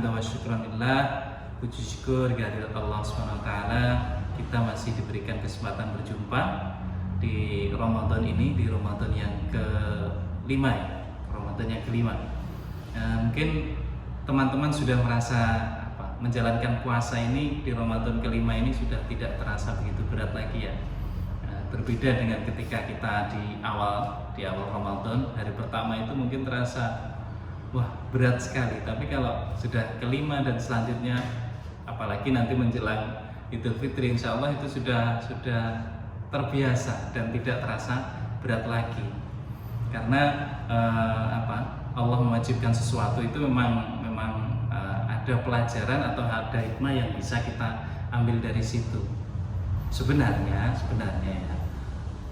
hamda wa syukranillah. Puji syukur kehadirat Allah Subhanahu wa taala, kita masih diberikan kesempatan berjumpa di Ramadan ini, di Ramadan yang kelima ya. Ramadan yang kelima. Mungkin teman-teman sudah merasa menjalankan puasa ini di Ramadan kelima ini sudah tidak terasa begitu berat lagi ya. Berbeda dengan ketika kita di awal Ramadan, hari pertama itu mungkin terasa wah berat sekali, tapi kalau sudah kelima dan selanjutnya, apalagi nanti menjelang Idul Fitri, insya Allah itu sudah terbiasa dan tidak terasa berat lagi. Karena Allah mewajibkan sesuatu itu memang ada pelajaran atau ada hikmah yang bisa kita ambil dari situ. Sebenarnya ya,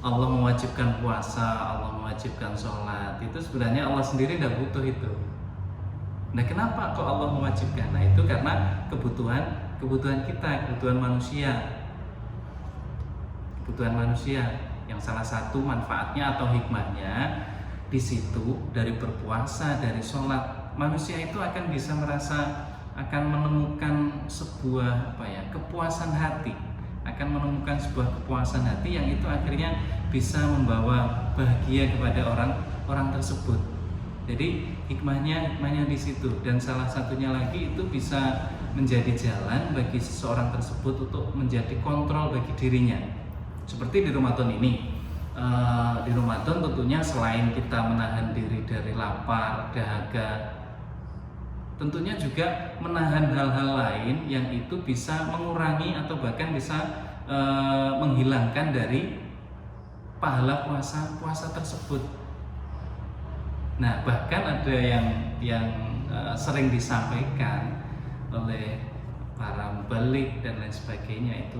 Allah mewajibkan puasa, Allah mewajibkan sholat, itu sebenarnya Allah sendiri tidak butuh itu. Nah, kenapa kok Allah mewajibkan? Nah, itu karena kebutuhan kita, kebutuhan manusia yang salah satu manfaatnya atau hikmahnya di situ, dari berpuasa, dari sholat, manusia itu akan bisa merasa, akan menemukan sebuah kepuasan hati, akan menemukan sebuah kepuasan hati yang itu akhirnya bisa membawa bahagia kepada orang tersebut. Jadi hikmahnya di situ, dan salah satunya lagi itu bisa menjadi jalan bagi seseorang tersebut untuk menjadi kontrol bagi dirinya. Seperti di Ramadan ini, di Ramadan tentunya selain kita menahan diri dari lapar, dahaga, tentunya juga menahan hal-hal lain yang itu bisa mengurangi atau bahkan bisa menghilangkan dari pahala puasa tersebut. Nah, bahkan ada yang sering disampaikan oleh para mubalik dan lain sebagainya, itu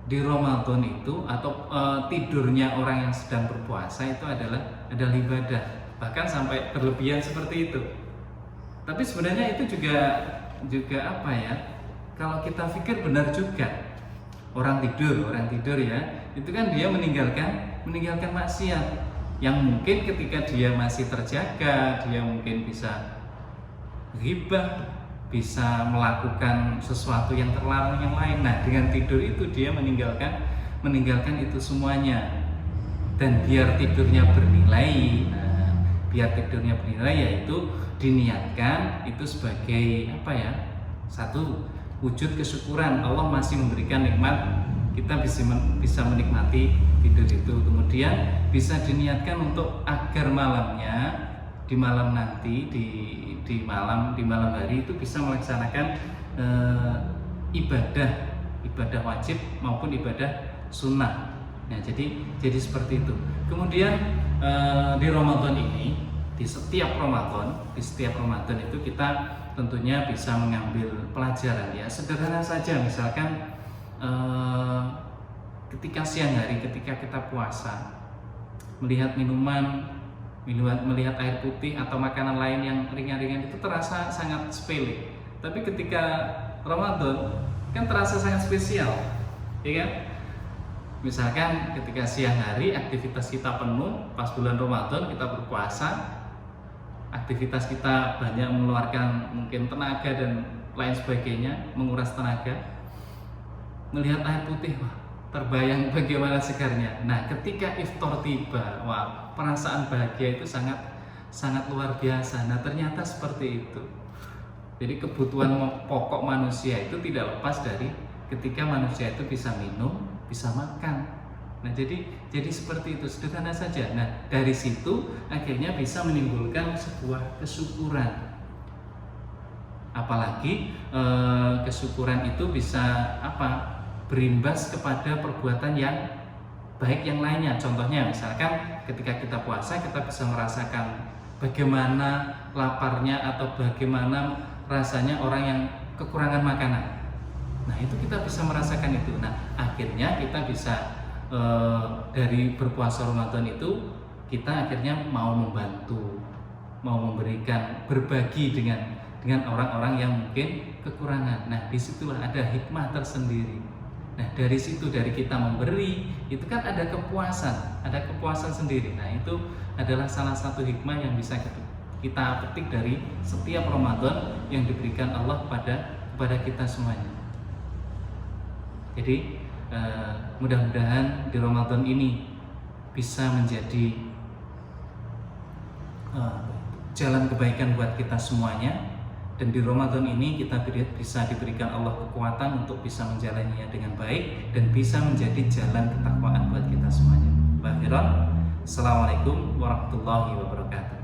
di Ramadan itu atau tidurnya orang yang sedang berpuasa itu adalah ibadah, bahkan sampai berlebihan seperti itu. Tapi sebenarnya itu juga kalau kita pikir benar juga. Orang tidur ya, itu kan dia meninggalkan maksiat yang mungkin ketika dia masih terjaga, dia mungkin bisa ghibah, bisa melakukan sesuatu yang terlarang yang lain. Nah, dengan tidur itu dia meninggalkan itu semuanya. Dan biar tidurnya bernilai, yaitu diniatkan itu sebagai satu wujud kesyukuran Allah masih memberikan nikmat, kita bisa menikmati tidur itu. Kemudian bisa diniatkan untuk agar malamnya, di malam nanti, di malam hari itu bisa melaksanakan ibadah wajib maupun ibadah sunnah. Nah, jadi seperti itu. Kemudian di Ramadan ini, di setiap Ramadan itu kita tentunya bisa mengambil pelajaran ya. Sederhana saja, misalkan ketika siang hari, ketika kita puasa, melihat melihat air putih atau makanan lain yang ringan-ringan itu terasa sangat sepele. Tapi ketika Ramadan kan terasa sangat spesial, ya kan? Misalkan ketika siang hari aktivitas kita penuh, pas bulan Ramadan kita berpuasa, aktivitas kita banyak mengeluarkan mungkin tenaga dan lain sebagainya, menguras tenaga. Melihat air putih, wah, terbayang bagaimana segarnya. Nah, ketika iftar tiba, wah, perasaan bahagia itu sangat luar biasa. Nah, ternyata seperti itu. Jadi kebutuhan pokok manusia itu tidak lepas dari ketika manusia itu bisa minum, bisa makan. Nah, jadi seperti itu, sederhana saja. Nah, dari situ akhirnya bisa menimbulkan sebuah kesyukuran. Apalagi kesyukuran itu bisa berimbas kepada perbuatan yang baik yang lainnya. Contohnya misalkan ketika kita puasa, kita bisa merasakan bagaimana laparnya atau bagaimana rasanya orang yang kekurangan makanan. Nah, itu kita bisa merasakan itu. Nah, akhirnya kita bisa dari berpuasa Ramadan itu kita akhirnya mau membantu, mau memberikan, berbagi dengan orang-orang yang mungkin kekurangan. Nah, disitulah ada hikmah tersendiri. Nah, dari situ, dari kita memberi itu kan ada kepuasan sendiri. Nah, itu adalah salah satu hikmah yang bisa kita petik dari setiap Ramadan yang diberikan Allah kepada kita semuanya. Jadi mudah-mudahan di Ramadan ini bisa menjadi jalan kebaikan buat kita semuanya, dan di Ramadan ini kita bisa diberikan Allah kekuatan untuk bisa menjalaninya dengan baik dan bisa menjadi jalan ketakwaan buat kita semuanya. Akhiran, Assalamualaikum warahmatullahi wabarakatuh.